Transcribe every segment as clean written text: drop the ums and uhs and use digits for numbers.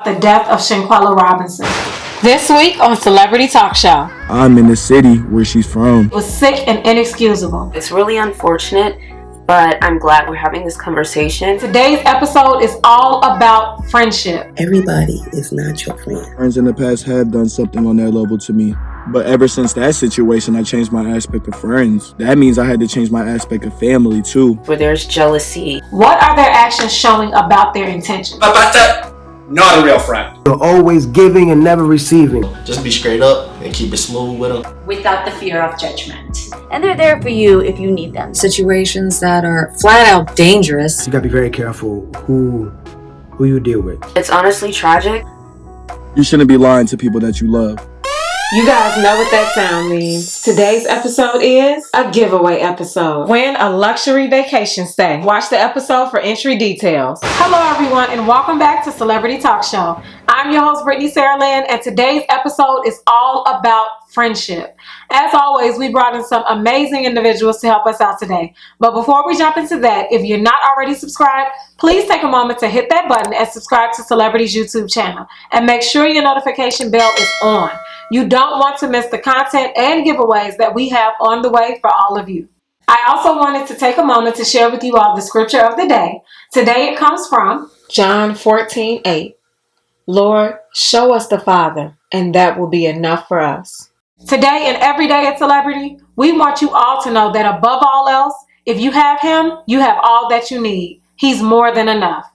The death of CeleBrittyProductions. This week on CeleBritty Talk Show. I'm in the city where she's from. It was sick and inexcusable. It's really unfortunate, but I'm glad we're having this conversation. Today's episode is all about friendship. Everybody is not your friend. Friends in the past have done something on that level to me. But ever since that situation, I changed my aspect of friends. That means I had to change my aspect of family too. Where there's jealousy. What are their actions showing about their intentions? Not a real friend. You're always giving and never receiving. Just be straight up and keep it smooth with them. Without the fear of judgment. And they're there for you if you need them. Situations that are flat out dangerous. You gotta be very careful who you deal with. It's honestly tragic. You shouldn't be lying to people that you love. You guys know what that sound means. Today's episode is a giveaway episode. Win a luxury vacation stay. Watch the episode for entry details. Hello everyone and welcome back to CeleBritty Talk Show. I'm your host Brittany Saralynn and today's episode is all about friendship. As always, we brought in some amazing individuals to help us out today. But before we jump into that, if you're not already subscribed, please take a moment to hit that button and subscribe to CeleBritty's YouTube channel. And make sure your notification bell is on. You don't want to miss the content and giveaways that we have on the way for all of you. I also wanted to take a moment to share with you all the scripture of the day. Today it comes from John 14:8. Lord, show us the Father, and that will be enough for us. Today and every day at CeleBritty, we want you all to know that above all else, if you have him, you have all that you need. He's more than enough.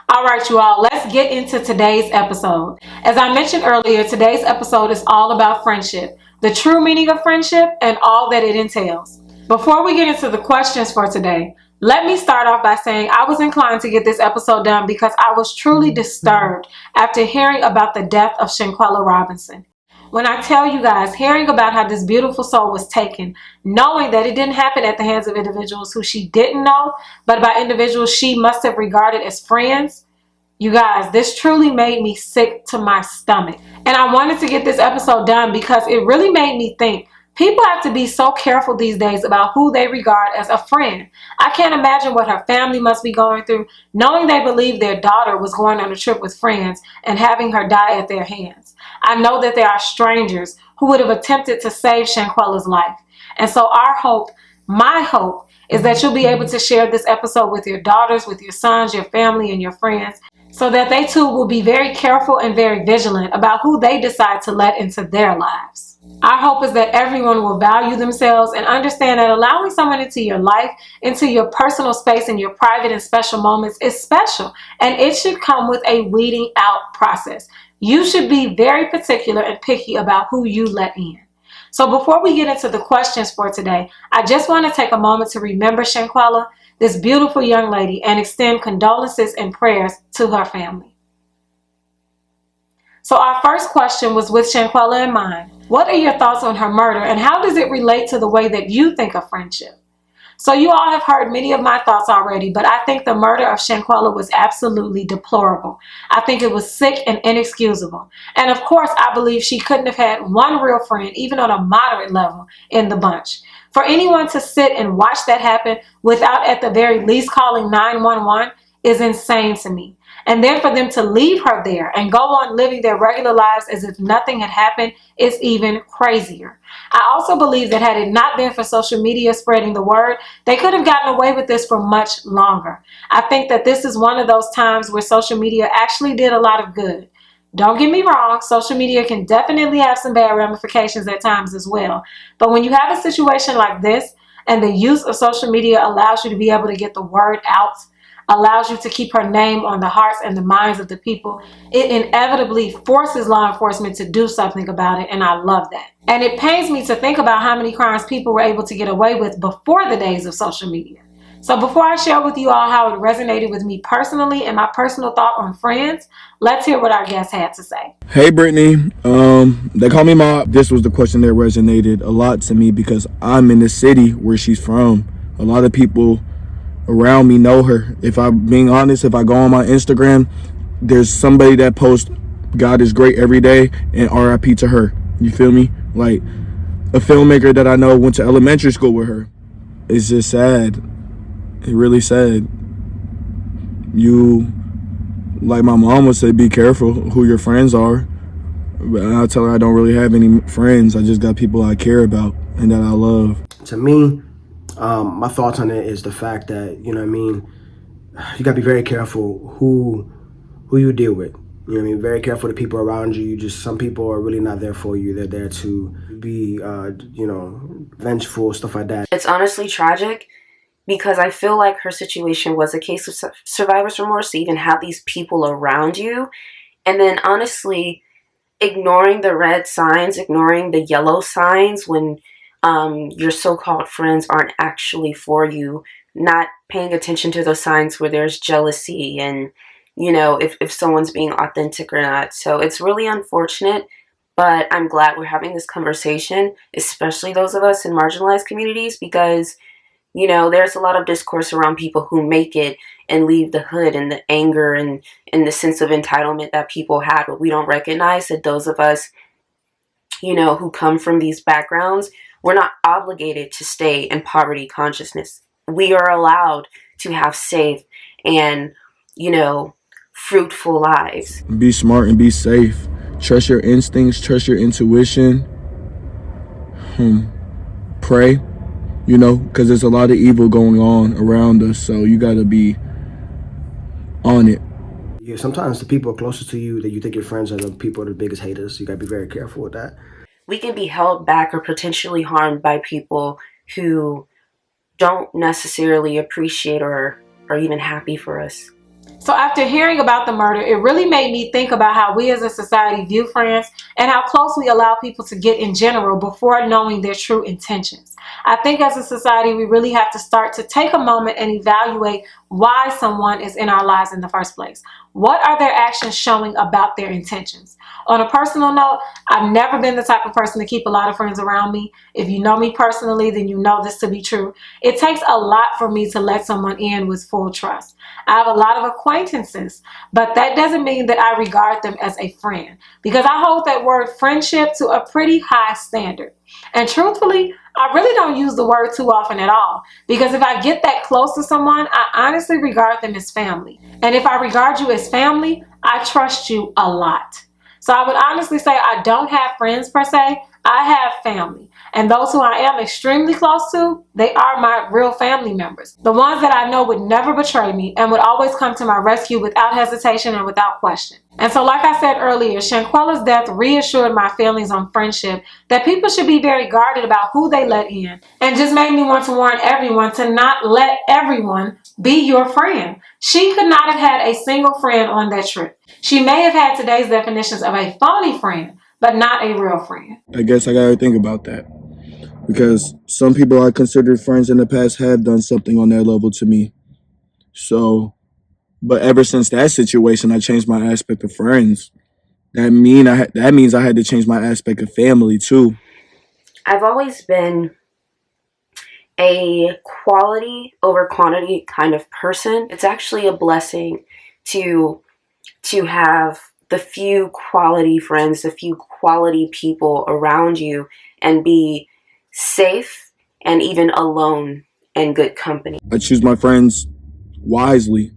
All right, you all, let's get into today's episode. As I mentioned earlier, today's episode is all about friendship, the true meaning of friendship, and all that it entails. Before we get into the questions for today, let me start off by saying I was inclined to get this episode done because I was truly disturbed after hearing about the death of ChanquellaRobinson. When I tell you guys, hearing about how this beautiful soul was taken, knowing that it didn't happen at the hands of individuals who she didn't know, but by individuals she must have regarded as friends, you guys, this truly made me sick to my stomach. And I wanted to get this episode done because it really made me think. People have to be so careful these days about who they regard as a friend. I can't imagine what her family must be going through, knowing they believe their daughter was going on a trip with friends and having her die at their hands. I know that there are strangers who would have attempted to save Shanquella's life. And so our hope, my hope, is that you'll be able to share this episode with your daughters, with your sons, your family, and your friends, so that they too will be very careful and very vigilant about who they decide to let into their lives. Our hope is that everyone will value themselves and understand that allowing someone into your life, into your personal space and your private and special moments is special, and it should come with a weeding out process. You should be very particular and picky about who you let in. So before we get into the questions for today, I just want to take a moment to remember Shanquella, this beautiful young lady, and extend condolences and prayers to her family. So our first question was with Shanquella in mind. What are your thoughts on her murder and how does it relate to the way that you think of friendship? So you all have heard many of my thoughts already, but I think the murder of Shanquella was absolutely deplorable. I think it was sick and inexcusable. And of course, I believe she couldn't have had one real friend, even on a moderate level, in the bunch. For anyone to sit and watch that happen without at the very least calling 911 is insane to me. And then for them to leave her there and go on living their regular lives as if nothing had happened is even crazier. I also believe that had it not been for social media spreading the word, they could have gotten away with this for much longer. I think that this is one of those times where social media actually did a lot of good. Don't get me wrong, social media can definitely have some bad ramifications at times as well. But when you have a situation like this and the use of social media allows you to be able to get the word out, allows you to keep her name on the hearts and the minds of the people, it inevitably forces law enforcement to do something about it, and I love that. And it pains me to think about how many crimes people were able to get away with before the days of social media. So before I share with you all how it resonated with me personally and my personal thought on friends, let's hear what our guest had to say. Hey Brittany, they call me Ma. This was the question that resonated a lot to me because I'm in the city where she's from. A lot of people around me know her. If I'm being honest, if I go on my Instagram, there's somebody that posts God is great every day and RIP to her. You feel me? Like a filmmaker that I know went to elementary school with her. It's just sad. It really sad. You Like my mom would say, be careful who your friends are. But I tell her I don't really have any friends. I just got people I care about and that I love. To me, my thoughts on it is the fact that, you know what I mean, you gotta be very careful who you deal with. You know what I mean? Very careful the people around you. Some people are really not there for you. They're there to be, vengeful, stuff like that. It's honestly tragic because I feel like her situation was a case of survivor's remorse to even have these people around you. And then honestly, ignoring the red signs, ignoring the yellow signs when your so-called friends aren't actually for you, not paying attention to those signs where there's jealousy and, you know, if someone's being authentic or not. So it's really unfortunate, but I'm glad we're having this conversation, especially those of us in marginalized communities, because, you know, there's a lot of discourse around people who make it and leave the hood and the anger and the sense of entitlement that people had, but we don't recognize that those of us, you know, who come from these backgrounds, we're not obligated to stay in poverty consciousness. We are allowed to have safe and, you know, fruitful lives. Be smart and be safe. Trust your instincts, trust your intuition. Pray, you know, because there's a lot of evil going on around us, so you got to be on it. Yeah, sometimes the people closest to you that you think your friends are the people that are the biggest haters. You got to be very careful with that. We can be held back or potentially harmed by people who don't necessarily appreciate or are even happy for us. So after hearing about the murder, it really made me think about how we as a society view friends and how close we allow people to get in general before knowing their true intentions. I think as a society, we really have to start to take a moment and evaluate why someone is in our lives in the first place. What are their actions showing about their intentions? On a personal note, I've never been the type of person to keep a lot of friends around me. If you know me personally, then you know this to be true. It takes a lot for me to let someone in with full trust. I have a lot of acquaintances, but that doesn't mean that I regard them as a friend, because I hold that word friendship to a pretty high standard. And truthfully, I really don't use the word too often at all, because if I get that close to someone, I honestly regard them as family. And if I regard you as family, I trust you a lot. So I would honestly say I don't have friends per se, I have family. And those who I am extremely close to, they are my real family members. The ones that I know would never betray me and would always come to my rescue without hesitation and without question. And so like I said earlier, Shanquella's death reassured my feelings on friendship that people should be very guarded about who they let in, and just made me want to warn everyone to not let everyone be your friend. She could not have had a single friend on that trip. She may have had today's definitions of a phony friend, but not a real friend. I guess I gotta think about that, because some people I considered friends in the past have done something on that level to me. So, but ever since that situation, I changed my aspect of friends. That means I had to change my aspect of family too. I've always been a quality over quantity kind of person. It's actually a blessing to have the few quality friends, the few quality people around you, and be safe and even alone in good company. I choose my friends wisely.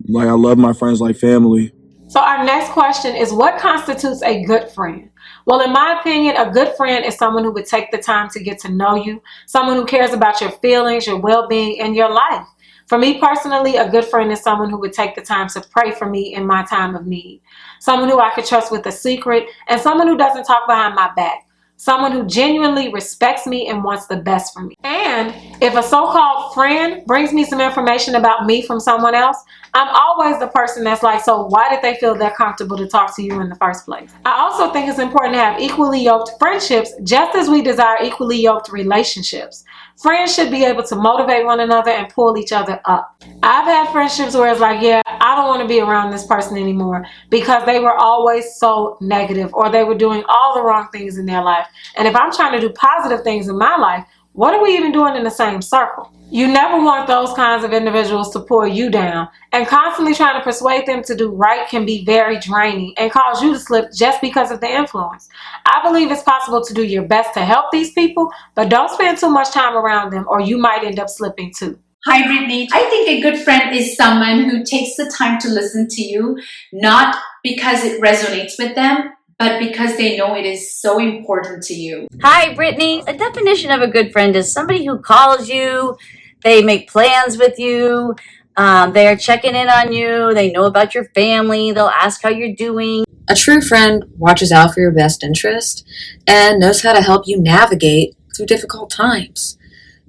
Like, I love my friends like family. So our next question is, what constitutes a good friend? Well, in my opinion, a good friend is someone who would take the time to get to know you, someone who cares about your feelings, your well-being, and your life. For me personally, a good friend is someone who would take the time to pray for me in my time of need, someone who I could trust with a secret, and someone who doesn't talk behind my back, someone who genuinely respects me and wants the best for me. And if a so-called friend brings me some information about me from someone else, I'm always the person that's like, so why did they feel that comfortable to talk to you in the first place? I also think it's important to have equally yoked friendships, just as we desire equally yoked relationships. Friends should be able to motivate one another and pull each other up. I've had friendships where it's like, yeah, I don't want to be around this person anymore because they were always so negative, or they were doing all the wrong things in their life. And if I'm trying to do positive things in my life, what are we even doing in the same circle? You never want those kinds of individuals to pull you down, and constantly trying to persuade them to do right can be very draining and cause you to slip just because of the influence. I believe it's possible to do your best to help these people, but don't spend too much time around them or you might end up slipping too. Hi, Brittany. I think a good friend is someone who takes the time to listen to you, not because it resonates with them, but because they know it is so important to you. Hi, Brittany. A definition of a good friend is somebody who calls you, they make plans with you, they are checking in on you, they know about your family, they'll ask how you're doing. A true friend watches out for your best interest and knows how to help you navigate through difficult times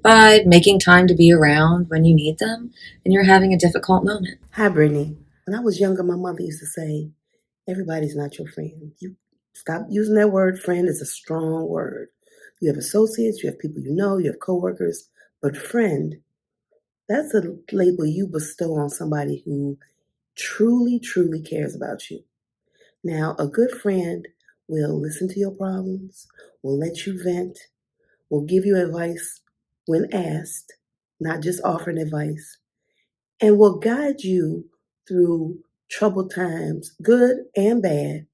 by making time to be around when you need them and you're having a difficult moment. Hi, Brittany. When I was younger, my mother used to say, everybody's not your friend. You stop using that word. Friend is a strong word. You have associates, you have people you know, you have coworkers, but friend, that's a label you bestow on somebody who truly, truly cares about you. Now, a good friend will listen to your problems, will let you vent, will give you advice when asked, not just offering advice, and will guide you through troubled times, good and bad,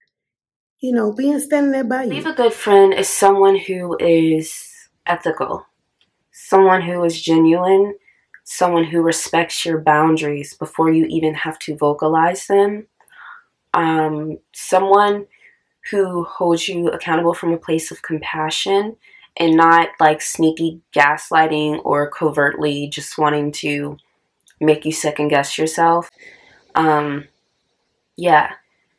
being standing there by I believe you. a good friend is someone who is ethical, someone who is genuine, someone who respects your boundaries before you even have to vocalize them, someone who holds you accountable from a place of compassion and not like sneaky gaslighting or covertly just wanting to make you second guess yourself. Yeah,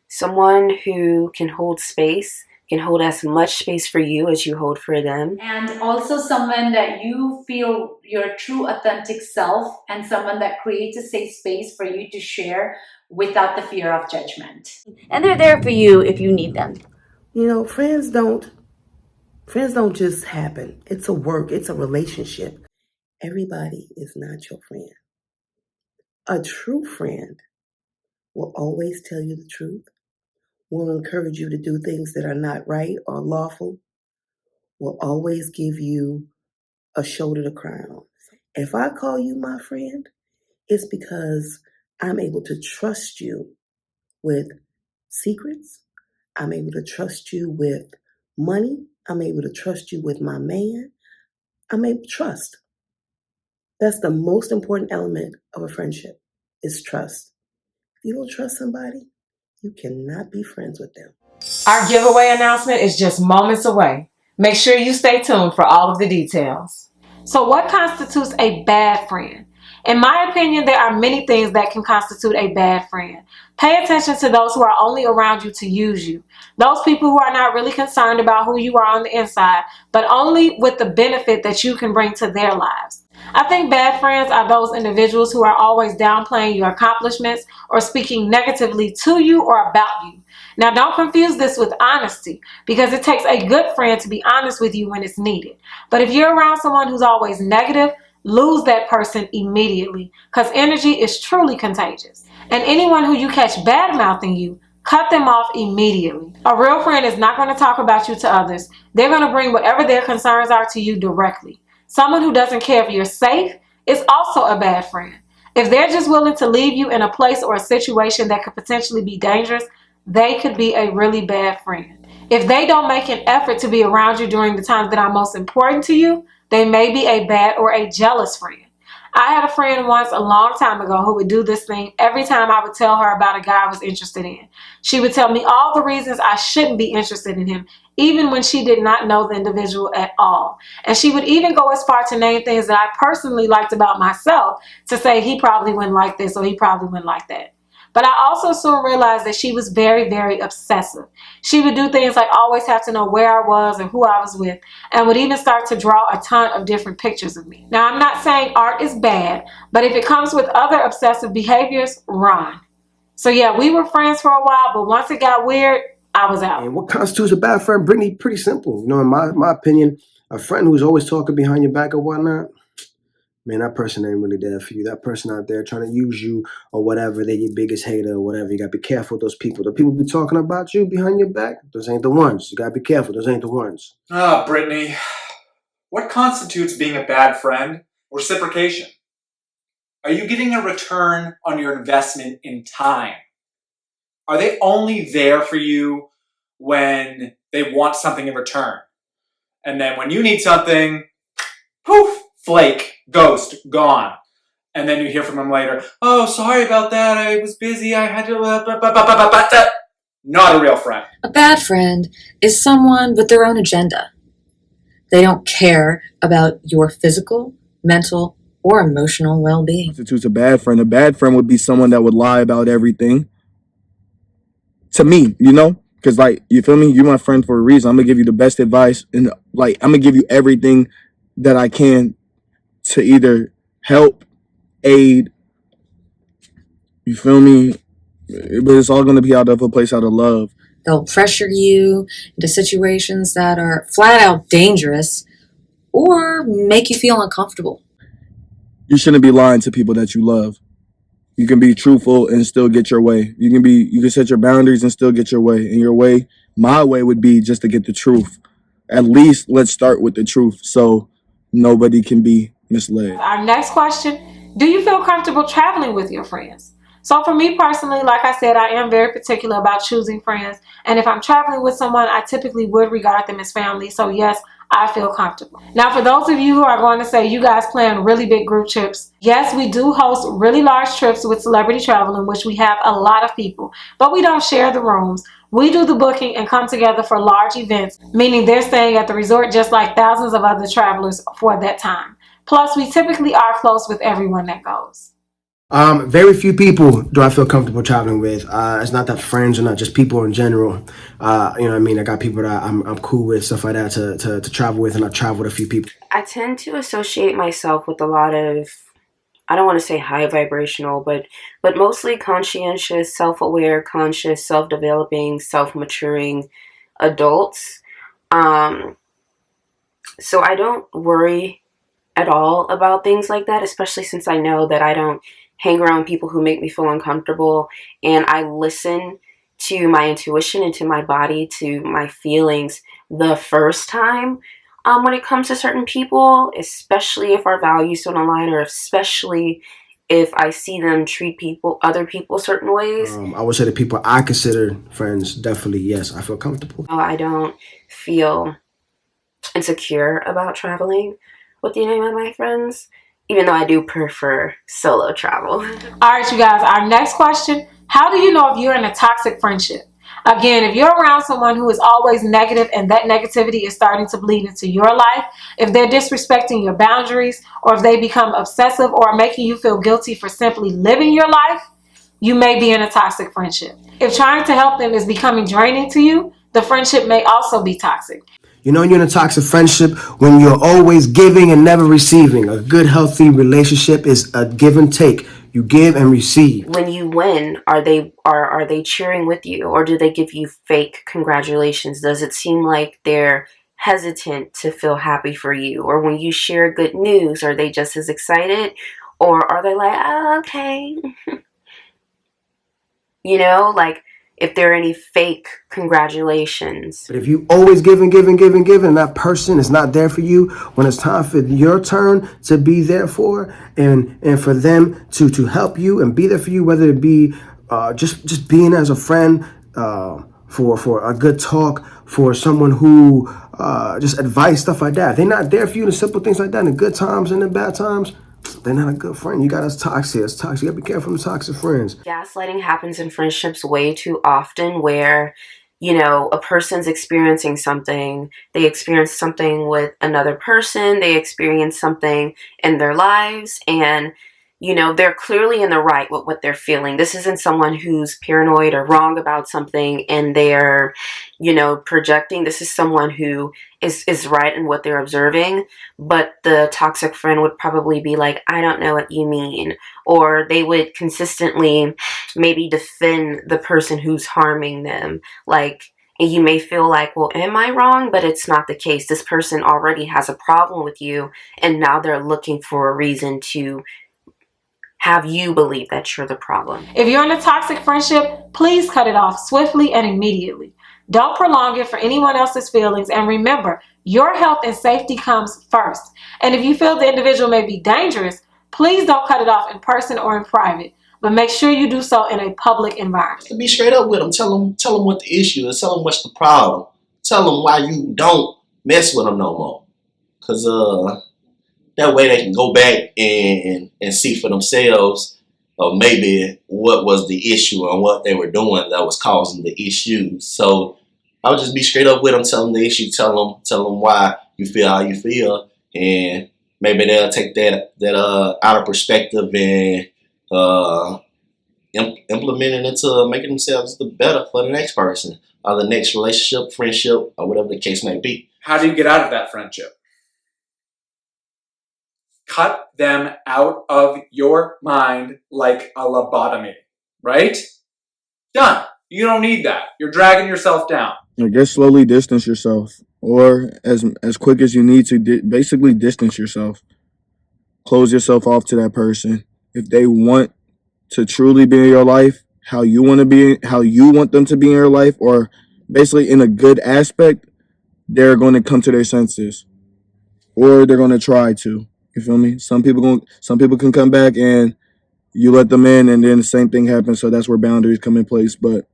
someone who can hold space, can hold as much space for you as you hold for them. And also someone that you feel your true authentic self, and someone that creates a safe space for you to share without the fear of judgment. And they're there for you if you need them. Friends don't just happen. It's a work, it's a relationship. Everybody is not your friend. A true friend will always tell you the truth, will encourage you to do things that are not right or lawful, will always give you a shoulder to cry on. If I call you my friend, it's because I'm able to trust you with secrets. I'm able to trust you with money. I'm able to trust you with my man. I'm able to trust. That's the most important element of a friendship is trust. If you don't trust somebody, you cannot be friends with them. Our giveaway announcement is just moments away. Make sure you stay tuned for all of the details. So what constitutes a bad friend? In my opinion, there are many things that can constitute a bad friend. Pay attention to those who are only around you to use you. Those people who are not really concerned about who you are on the inside, but only with the benefit that you can bring to their lives. I think bad friends are those individuals who are always downplaying your accomplishments or speaking negatively to you or about you. Now, don't confuse this with honesty, because it takes a good friend to be honest with you when it's needed. But if you're around someone who's always negative, lose that person immediately, because energy is truly contagious. And anyone who you catch bad-mouthing you, cut them off immediately. A real friend is not going to talk about you to others. They're going to bring whatever their concerns are to you directly. Someone who doesn't care if you're safe is also a bad friend. If they're just willing to leave you in a place or a situation that could potentially be dangerous, they could be a really bad friend. If they don't make an effort to be around you during the times that are most important to you, they may be a bad or a jealous friend. I had a friend once a long time ago who would do this thing every time I would tell her about a guy I was interested in. She would tell me all the reasons I shouldn't be interested in him, even when she did not know the individual at all. And she would even go as far to name things that I personally liked about myself, to say he probably wouldn't like this or he probably wouldn't like that. But I also soon realized that she was very, very obsessive. She would do things like always have to know where I was and who I was with, and would even start to draw a ton of different pictures of me. Now, I'm not saying art is bad, but if it comes with other obsessive behaviors, run. So yeah, we were friends for a while, but once it got weird, I was out. And what constitutes a bad friend, Brittany? Pretty simple. In my opinion, a friend who's always talking behind your back or whatnot, man, that person ain't really there for you. That person out there trying to use you or whatever, they your biggest hater or whatever. You got to be careful with those people. The people be talking about you behind your back, those ain't the ones. You got to be careful. Those ain't the ones. Brittany, what constitutes being a bad friend? Reciprocation. Are you getting a return on your investment in time? Are they only there for you when they want something in return? And then when you need something, poof, flake, ghost, gone. And then you hear from them later, oh, sorry about that, I was busy, I had to... Not a real friend. A bad friend is someone with their own agenda. They don't care about your physical, mental, or emotional well-being. Constitutes a bad friend. A bad friend would be someone that would lie about everything. To me, you know? Because, like, you feel me? You're my friend for a reason. I'm going to give you the best advice. And, like, I'm going to give you everything that I can to either help, aid, you feel me? But it's all going to be out of a place out of love. They'll pressure you into situations that are flat out dangerous or make you feel uncomfortable. You shouldn't be lying to people that you love. You can be truthful and still get your way. You can set your boundaries and still get your way. And your way, my way would be just to get the truth. At least let's start with the truth so nobody can be misled. Our next question, do you feel comfortable traveling with your friends? So for me personally, like I said, I am very particular about choosing friends. And if I'm traveling with someone, I typically would regard them as family. So yes, I feel comfortable. Now, for those of you who are going to say you guys plan really big group trips, yes, we do host really large trips with Celebrity Travel in which we have a lot of people, but we don't share the rooms. We do the booking and come together for large events, meaning they're staying at the resort just like thousands of other travelers for that time. Plus, we typically are close with everyone that goes. Very few people do I feel comfortable traveling with. It's not that friends or not, just people in general. You know what I mean? I got people that I'm cool with, stuff like that, to travel with, and I've traveled with a few people. I tend to associate myself with a lot of, I don't want to say high vibrational, but mostly conscientious, self-aware, conscious, self-developing, self-maturing adults. So I don't worry at all about things like that, especially since I know that I don't hang around people who make me feel uncomfortable, and I listen to my intuition and to my body, to my feelings the first time when it comes to certain people, especially if our values don't align, or especially if I see them treat other people certain ways. I would say the people I consider friends, definitely, yes, I feel comfortable. I don't feel insecure about traveling with any of my friends, even though I do prefer solo travel. All right, you guys, our next question, how do you know if you're in a toxic friendship? Again, if you're around someone who is always negative and that negativity is starting to bleed into your life, if they're disrespecting your boundaries, or if they become obsessive or making you feel guilty for simply living your life, you may be in a toxic friendship. If trying to help them is becoming draining to you, the friendship may also be toxic. You know, you're in a toxic friendship when you're always giving and never receiving. A good, healthy relationship is a give and take. You give and receive. When you win, are they cheering with you, or do they give you fake congratulations? Does it seem like they're hesitant to feel happy for you? Or when you share good news, are they just as excited, or are they like, oh, okay? You know, like, if there are any fake congratulations. But if you always give and give and give and give, and that person is not there for you when it's time for your turn to be there for, and for them to help you and be there for you, whether it be just being as a friend, for a good talk, for someone who just advice, stuff like that. If they're not there for you, the simple things like that, in the good times and the bad times, they're not a good friend. You got us toxic. It's toxic. You gotta be careful of toxic friends. Gaslighting happens in friendships way too often, where, you know, a person's experiencing something. They experience something with another person. They experience something in their lives, and, you know, they're clearly in the right with what they're feeling. This isn't someone who's paranoid or wrong about something and they're, you know, projecting. This is someone who is right in what they're observing, but the toxic friend would probably be like, I don't know what you mean. Or they would consistently maybe defend the person who's harming them. Like, and you may feel like, well, am I wrong? But it's not the case. This person already has a problem with you, and now they're looking for a reason to have you believe that you're the problem. If you're in a toxic friendship, please cut it off swiftly and immediately. Don't prolong it for anyone else's feelings, and remember, your health and safety comes first. And if you feel the individual may be dangerous, please don't cut it off in person or in private, but make sure you do so in a public environment. Be straight up with them. Tell them what the issue is. Tell them what's the problem. Tell them why you don't mess with them no more. Because That way they can go back and see for themselves maybe what was the issue and what they were doing that was causing the issues. So I would just be straight up with them, tell them the issue, tell them why you feel how you feel, and maybe they'll take that out of perspective and implement it into making themselves the better for the next person or the next relationship, friendship, or whatever the case may be. How do you get out of that friendship? Cut them out of your mind like a lobotomy, right? Done. You don't need that. You're dragging yourself down. I guess slowly distance yourself, or as quick as you need to, basically distance yourself. Close yourself off to that person. If they want to truly be in your life, how you want them to be in your life, or basically in a good aspect, they're going to come to their senses, or they're going to try to. You feel me? Some people can come back and you let them in, and then the same thing happens. So that's where boundaries come in place. But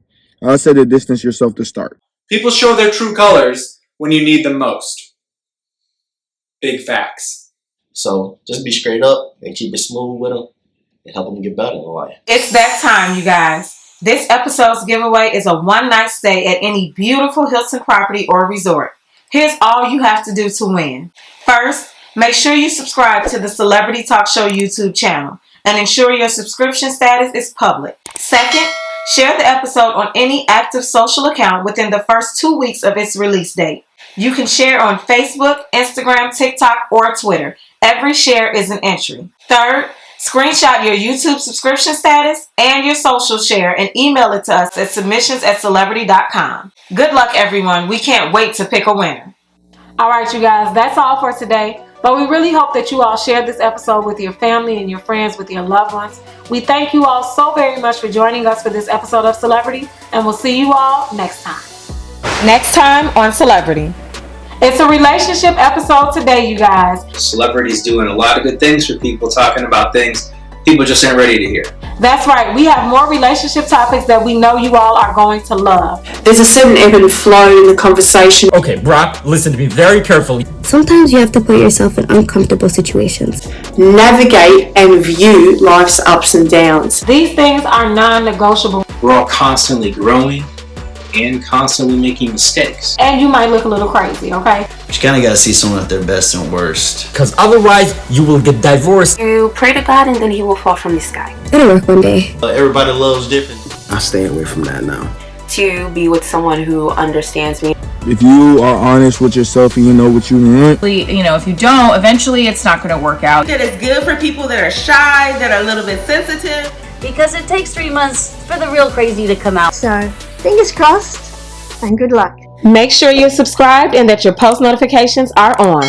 I say to distance yourself to start. People show their true colors when you need them most. Big facts. So just be straight up and keep it smooth with them and help them get better in life. It's that time, you guys. This episode's giveaway is a one-night stay at any beautiful Hilton property or resort. Here's all you have to do to win. First, make sure you subscribe to the CeleBritty Talk Show YouTube channel and ensure your subscription status is public. Second, share the episode on any active social account within the first 2 weeks of its release date. You can share on Facebook, Instagram, TikTok, or Twitter. Every share is an entry. Third, screenshot your YouTube subscription status and your social share and email it to us at submissions@celebrity.com. Good luck, everyone. We can't wait to pick a winner. All right, you guys, that's all for today. But we really hope that you all share this episode with your family and your friends, with your loved ones. We thank you all so very much for joining us for this episode of CeleBritty, and we'll see you all next time. Next time on CeleBritty. It's a relationship episode today, you guys. CeleBritty's doing a lot of good things for people, talking about things people just ain't ready to hear. That's right. We have more relationship topics that we know you all are going to love. There's a certain ebb and flow in the conversation. Okay, Brock, listen to me very carefully. Sometimes you have to put yourself in uncomfortable situations. Navigate and view life's ups and downs. These things are non-negotiable. We're all constantly growing and constantly making mistakes. And you might look a little crazy, okay? But you kind of got to see someone at their best and worst. Because otherwise, you will get divorced. You pray to God and then he will fall from the sky. It'll work one day. Everybody loves different. I stay away from that now. To be with someone who understands me. If you are honest with yourself and you know what you want, you know, if you don't, eventually it's not going to work out. That is good for people that are shy, that are a little bit sensitive. Because it takes 3 months for the real crazy to come out. So, fingers crossed, and good luck. Make sure you're subscribed and that your post notifications are on.